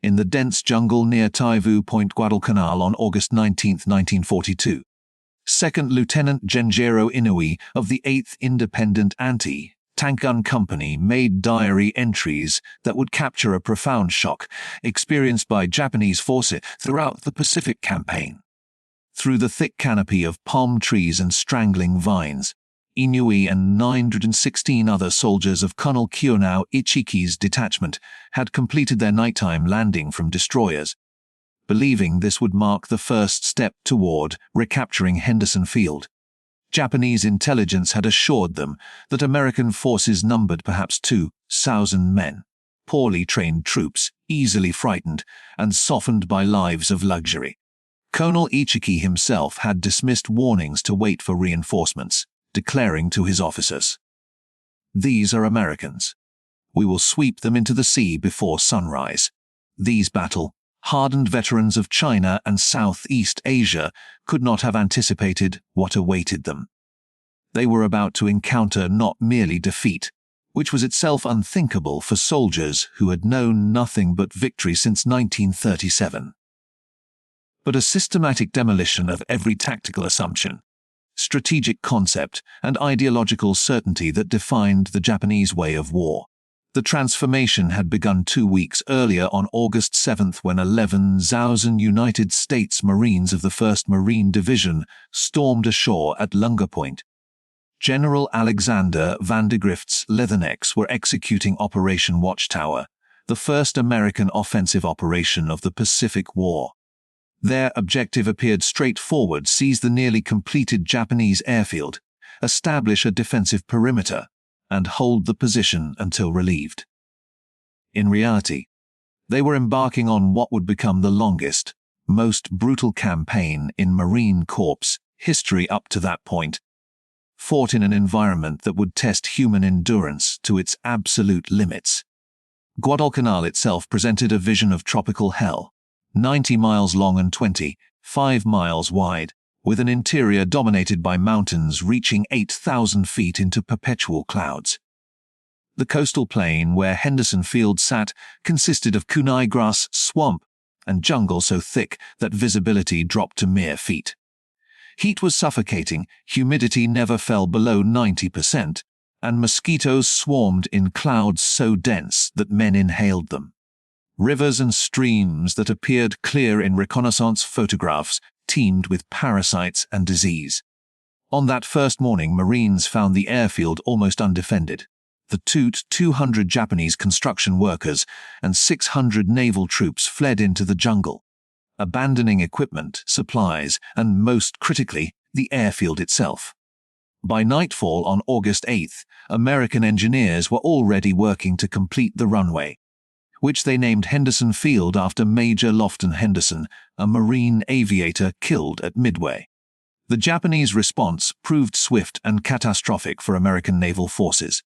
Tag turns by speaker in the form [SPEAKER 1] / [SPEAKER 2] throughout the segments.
[SPEAKER 1] in the dense jungle near Taivu Point, Guadalcanal on August 19, 1942. Second Lieutenant Genjiro Inouye of the 8th Independent Anti-Tank Gun Company made diary entries that would capture a profound shock experienced by Japanese forces throughout the Pacific Campaign. Through the thick canopy of palm trees and strangling vines, Inouye and 916 other soldiers of Colonel Ichiki's detachment had completed their nighttime landing from destroyers, believing this would mark the first step toward recapturing Henderson Field. Japanese intelligence had assured them that American forces numbered perhaps 2,000 men, poorly trained troops, easily frightened and softened by lives of luxury. Colonel Ichiki himself had dismissed warnings to wait for reinforcements, declaring to his officers, "These are Americans. We will sweep them into the sea before sunrise." These battle-hardened veterans of China and Southeast Asia could not have anticipated what awaited them. They were about to encounter not merely defeat, which was itself unthinkable for soldiers who had known nothing but victory since 1937, but a systematic demolition of every tactical assumption, strategic concept, and ideological certainty that defined the Japanese way of war. The transformation had begun 2 weeks earlier on August 7 when 11,000 United States Marines of the 1st Marine Division stormed ashore at Lunga Point. General Alexander Vandergrift's Leathernecks were executing Operation Watchtower, the first American offensive operation of the Pacific War. Their objective appeared straightforward: seize the nearly completed Japanese airfield, establish a defensive perimeter, and hold the position until relieved. In reality, they were embarking on what would become the longest, most brutal campaign in Marine Corps history up to that point, fought in an environment that would test human endurance to its absolute limits. Guadalcanal itself presented a vision of tropical hell, 90 miles long and 25 miles wide, with an interior dominated by mountains reaching 8,000 feet into perpetual clouds. The coastal plain where Henderson Field sat consisted of kunai grass, swamp, and jungle so thick that visibility dropped to mere feet. Heat was suffocating, humidity never fell below 90%, and mosquitoes swarmed in clouds so dense that men inhaled them. Rivers and streams that appeared clear in reconnaissance photographs teemed with parasites and disease. On that first morning, Marines found the airfield almost undefended. The 200 Japanese construction workers and 600 naval troops fled into the jungle, abandoning equipment, supplies, and most critically, the airfield itself. By nightfall on August 8, American engineers were already working to complete the runway, which they named Henderson Field after Major Lofton Henderson, a Marine aviator killed at Midway. The Japanese response proved swift and catastrophic for American naval forces.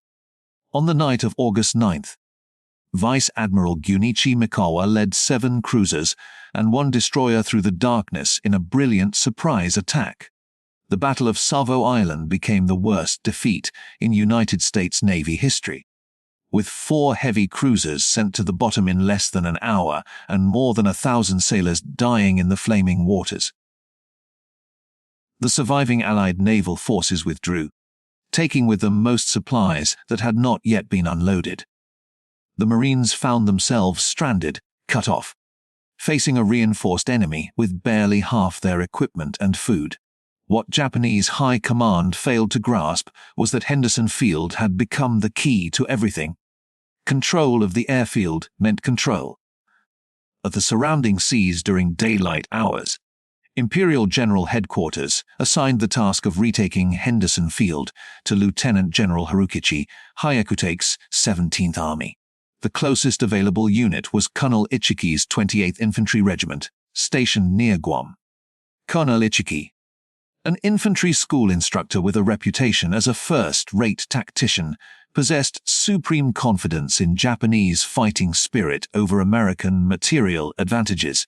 [SPEAKER 1] On the night of August 9, Vice Admiral Junichi Mikawa led 7 cruisers and 1 destroyer through the darkness in a brilliant surprise attack. The Battle of Savo Island became the worst defeat in United States Navy history, with 4 heavy cruisers sent to the bottom in less than an hour and more than 1,000 sailors dying in the flaming waters. The surviving Allied naval forces withdrew, taking with them most supplies that had not yet been unloaded. The Marines found themselves stranded, cut off, facing a reinforced enemy with barely half their equipment and food. What Japanese high command failed to grasp was that Henderson Field had become the key to everything. Control of the airfield meant control of the surrounding seas during daylight hours. Imperial General Headquarters assigned the task of retaking Henderson Field to Lieutenant General Harukichi Hyakutake's 17th Army. The closest available unit was Colonel Ichiki's 28th Infantry Regiment, stationed near Guam. Colonel Ichiki, an infantry school instructor with a reputation as a first-rate tactician, possessed supreme confidence in Japanese fighting spirit over American material advantages.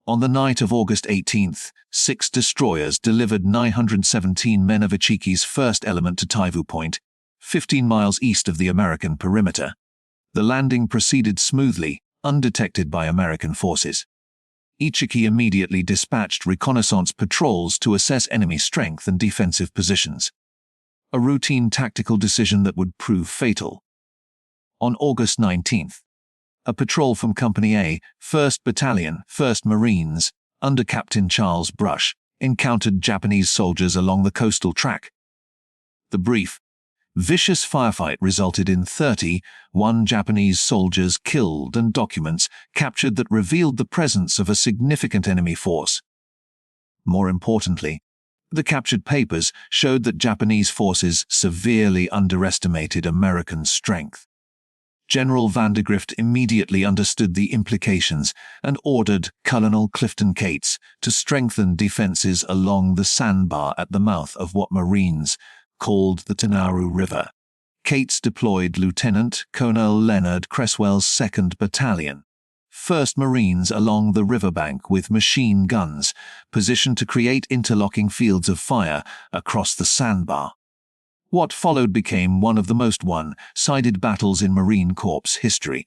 [SPEAKER 1] On the night of August 18th, 6 destroyers delivered 917 men of Ichiki's first element to Taivu Point, 15 miles east of the American perimeter. The landing proceeded smoothly, undetected by American forces. Ichiki immediately dispatched reconnaissance patrols to assess enemy strength and defensive positions. A routine tactical decision that would prove fatal. On August 19th, a patrol from Company A, 1st Battalion, 1st Marines, under Captain Charles Brush, encountered Japanese soldiers along the coastal track. The brief, vicious firefight resulted in 31 Japanese soldiers killed and documents captured that revealed the presence of a significant enemy force. More importantly, the captured papers showed that Japanese forces severely underestimated American strength. General Vandergrift immediately understood the implications and ordered Colonel Clifton Cates to strengthen defenses along the sandbar at the mouth of what Marines called the Tenaru River. Cates deployed Lieutenant Colonel Leonard Cresswell's 2nd Battalion, 1st Marines along the riverbank with machine guns, positioned to create interlocking fields of fire across the sandbar. What followed became one of the most one-sided battles in Marine Corps history.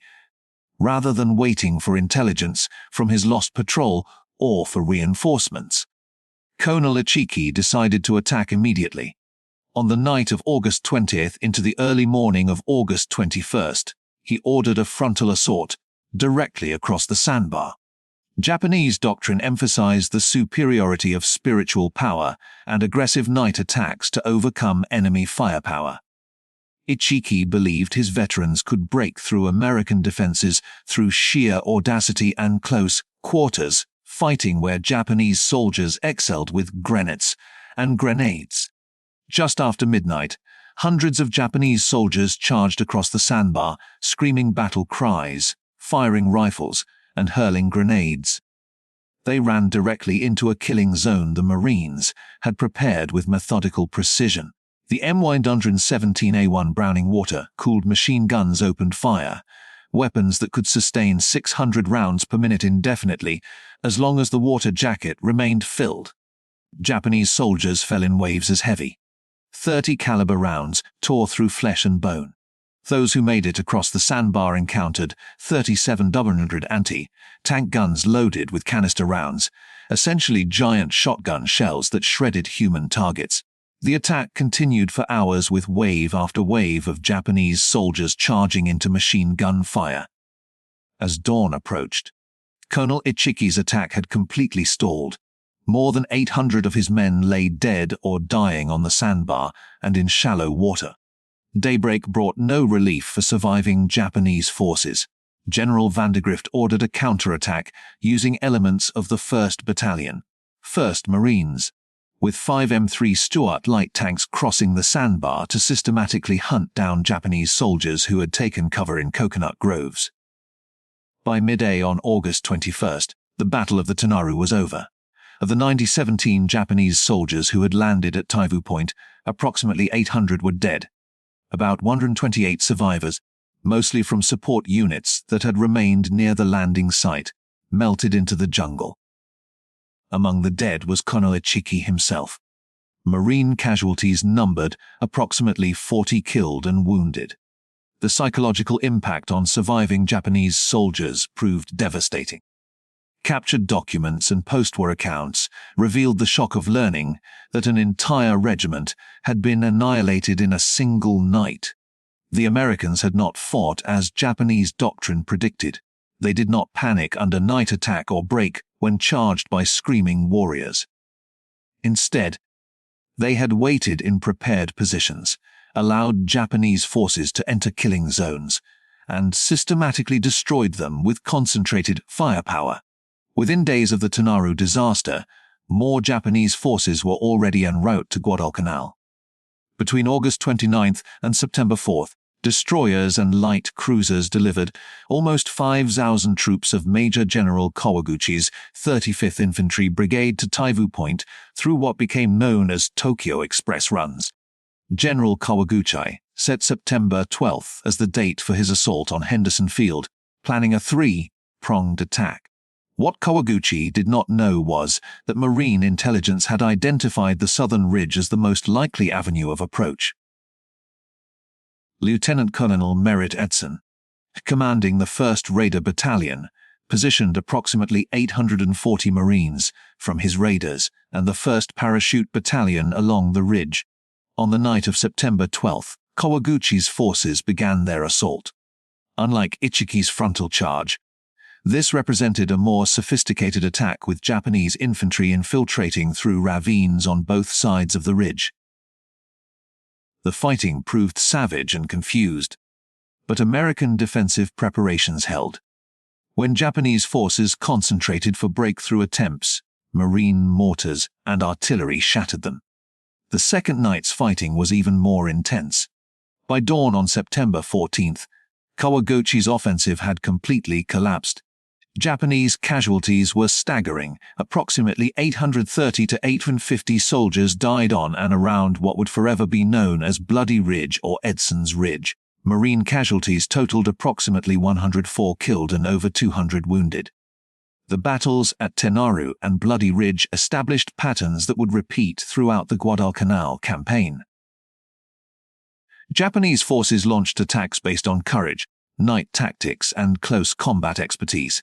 [SPEAKER 1] Rather than waiting for intelligence from his lost patrol or for reinforcements, Colonel Ichiki decided to attack immediately. On the night of August 20th into the early morning of August 21st, he ordered a frontal assault directly across the sandbar. Japanese doctrine emphasized the superiority of spiritual power and aggressive night attacks to overcome enemy firepower. Ichiki believed his veterans could break through American defenses through sheer audacity and close quarters fighting where Japanese soldiers excelled with grenades and grenades. Just after midnight, hundreds of Japanese soldiers charged across the sandbar, screaming battle cries, firing rifles, and hurling grenades. They ran directly into a killing zone the Marines had prepared with methodical precision. The M117A1 Browning water-cooled machine guns opened fire, weapons that could sustain 600 rounds per minute indefinitely, as long as the water jacket remained filled. Japanese soldiers fell in waves as heavy .30 caliber rounds tore through flesh and bone. Those who made it across the sandbar encountered 37 anti-tank guns loaded with canister rounds, essentially giant shotgun shells that shredded human targets. The attack continued for hours with wave after wave of Japanese soldiers charging into machine gun fire. As dawn approached, Colonel Ichiki's attack had completely stalled. More than 800 of his men lay dead or dying on the sandbar and in shallow water. Daybreak brought no relief for surviving Japanese forces. General Vandergrift ordered a counterattack using elements of the 1st Battalion, 1st Marines, with 5 M3 Stuart light tanks crossing the sandbar to systematically hunt down Japanese soldiers who had taken cover in coconut groves. By midday on August 21st, the Battle of the Tenaru was over. Of the 17 Japanese soldiers who had landed at Taivu Point, approximately 800 were dead. About 128 survivors, mostly from support units that had remained near the landing site, melted into the jungle. Among the dead was Colonel Ichiki himself. Marine casualties numbered approximately 40 killed and wounded. The psychological impact on surviving Japanese soldiers proved devastating. Captured documents and post-war accounts revealed the shock of learning that an entire regiment had been annihilated in a single night. The Americans had not fought as Japanese doctrine predicted. They did not panic under night attack or break when charged by screaming warriors. Instead, they had waited in prepared positions, allowed Japanese forces to enter killing zones, and systematically destroyed them with concentrated firepower. Within days of the Tenaru disaster, more Japanese forces were already en route to Guadalcanal. Between August 29th and September 4th, destroyers and light cruisers delivered almost 5,000 troops of Major General Kawaguchi's 35th Infantry Brigade to Taivu Point through what became known as Tokyo Express runs. General Kawaguchi set September 12th as the date for his assault on Henderson Field, planning a three-pronged attack. What Kawaguchi did not know was that Marine intelligence had identified the southern ridge as the most likely avenue of approach. Lieutenant Colonel Merritt Edson, commanding the 1st Raider Battalion, positioned approximately 840 Marines from his raiders and the 1st Parachute Battalion along the ridge. On the night of September 12, Kawaguchi's forces began their assault. Unlike Ichiki's frontal charge, this represented a more sophisticated attack with Japanese infantry infiltrating through ravines on both sides of the ridge. The fighting proved savage and confused, but American defensive preparations held. When Japanese forces concentrated for breakthrough attempts, Marine mortars and artillery shattered them. The second night's fighting was even more intense. By dawn on September 14th, Kawaguchi's offensive had completely collapsed. Japanese casualties were staggering. Approximately 830 to 850 soldiers died on and around what would forever be known as Bloody Ridge or Edson's Ridge. Marine casualties totaled approximately 104 killed and over 200 wounded. The battles at Tenaru and Bloody Ridge established patterns that would repeat throughout the Guadalcanal campaign. Japanese forces launched attacks based on courage, night tactics, and close combat expertise.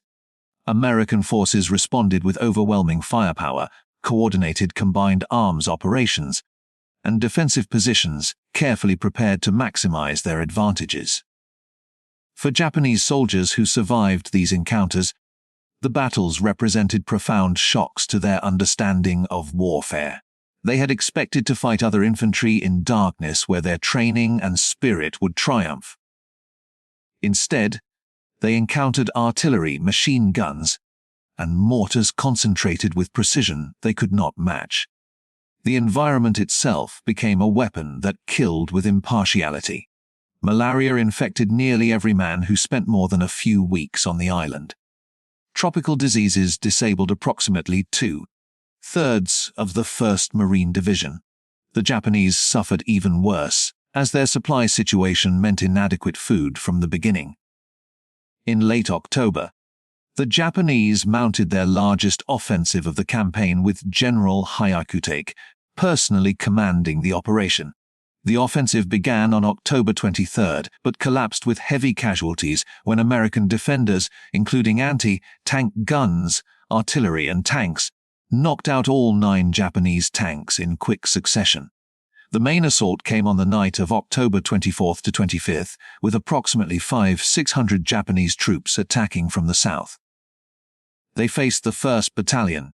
[SPEAKER 1] American forces responded with overwhelming firepower, coordinated combined arms operations, and defensive positions carefully prepared to maximize their advantages. For Japanese soldiers who survived these encounters, the battles represented profound shocks to their understanding of warfare. They had expected to fight other infantry in darkness where their training and spirit would triumph. Instead, they encountered artillery, machine guns, and mortars concentrated with precision they could not match. The environment itself became a weapon that killed with impartiality. Malaria infected nearly every man who spent more than a few weeks on the island. Tropical diseases disabled approximately 2/3 of the 1st Marine Division. The Japanese suffered even worse, as their supply situation meant inadequate food from the beginning. In late October, the Japanese mounted their largest offensive of the campaign with General Hyakutake personally commanding the operation. The offensive began on October 23rd, but collapsed with heavy casualties when American defenders, including anti-tank guns, artillery, and tanks, knocked out all 9 Japanese tanks in quick succession. The main assault came on the night of October 24th to 25th, with approximately 500-600 Japanese troops attacking from the south. They faced the 1st Battalion,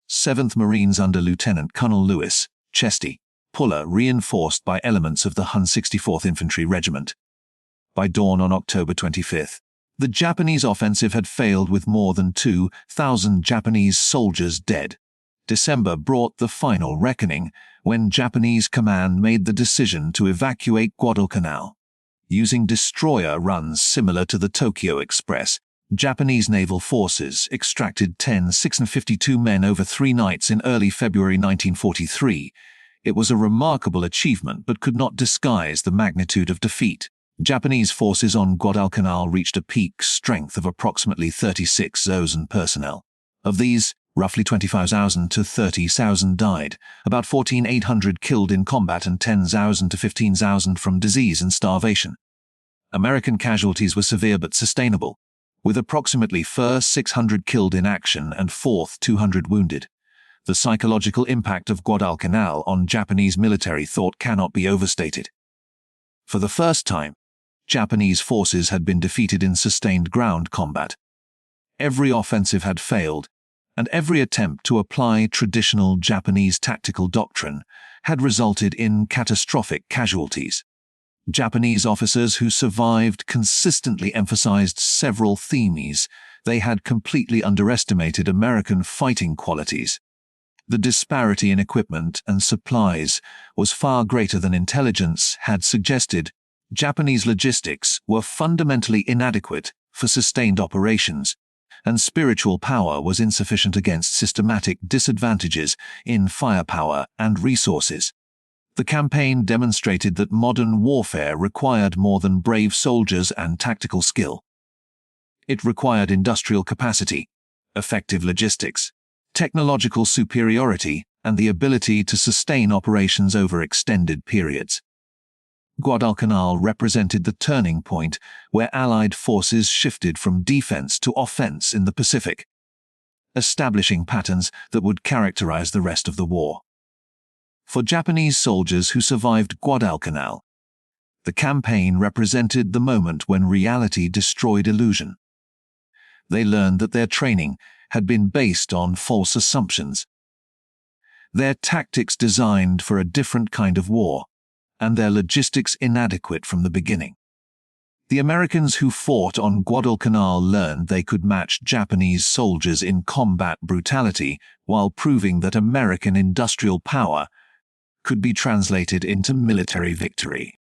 [SPEAKER 1] 7th Marines under Lieutenant Colonel Louis Chesty Puller, reinforced by elements of the Hun 64th Infantry Regiment. By dawn on October 25th, the Japanese offensive had failed with more than 2,000 Japanese soldiers dead. December brought the final reckoning when Japanese command made the decision to evacuate Guadalcanal. Using destroyer runs similar to the Tokyo Express, Japanese naval forces extracted 652 men over 3 nights in early February 1943. It was a remarkable achievement but could not disguise the magnitude of defeat. Japanese forces on Guadalcanal reached a peak strength of approximately 36,000 personnel. Of these, roughly 25,000 to 30,000 died, about 14,800 killed in combat and 10,000 to 15,000 from disease and starvation. American casualties were severe but sustainable, with approximately 600 killed in action and 200 wounded. The psychological impact of Guadalcanal on Japanese military thought cannot be overstated. For the first time, Japanese forces had been defeated in sustained ground combat. Every offensive had failed, and every attempt to apply traditional Japanese tactical doctrine had resulted in catastrophic casualties. Japanese officers who survived consistently emphasized several themes. They had completely underestimated American fighting qualities. The disparity in equipment and supplies was far greater than intelligence had suggested. Japanese logistics were fundamentally inadequate for sustained operations, and spiritual power was insufficient against systematic disadvantages in firepower and resources. The campaign demonstrated that modern warfare required more than brave soldiers and tactical skill. It required industrial capacity, effective logistics, technological superiority, and the ability to sustain operations over extended periods. Guadalcanal represented the turning point where Allied forces shifted from defense to offense in the Pacific, establishing patterns that would characterize the rest of the war. For Japanese soldiers who survived Guadalcanal, the campaign represented the moment when reality destroyed illusion. They learned that their training had been based on false assumptions, their tactics designed for a different kind of war, and their logistics inadequate from the beginning. The Americans who fought on Guadalcanal learned they could match Japanese soldiers in combat brutality while proving that American industrial power could be translated into military victory.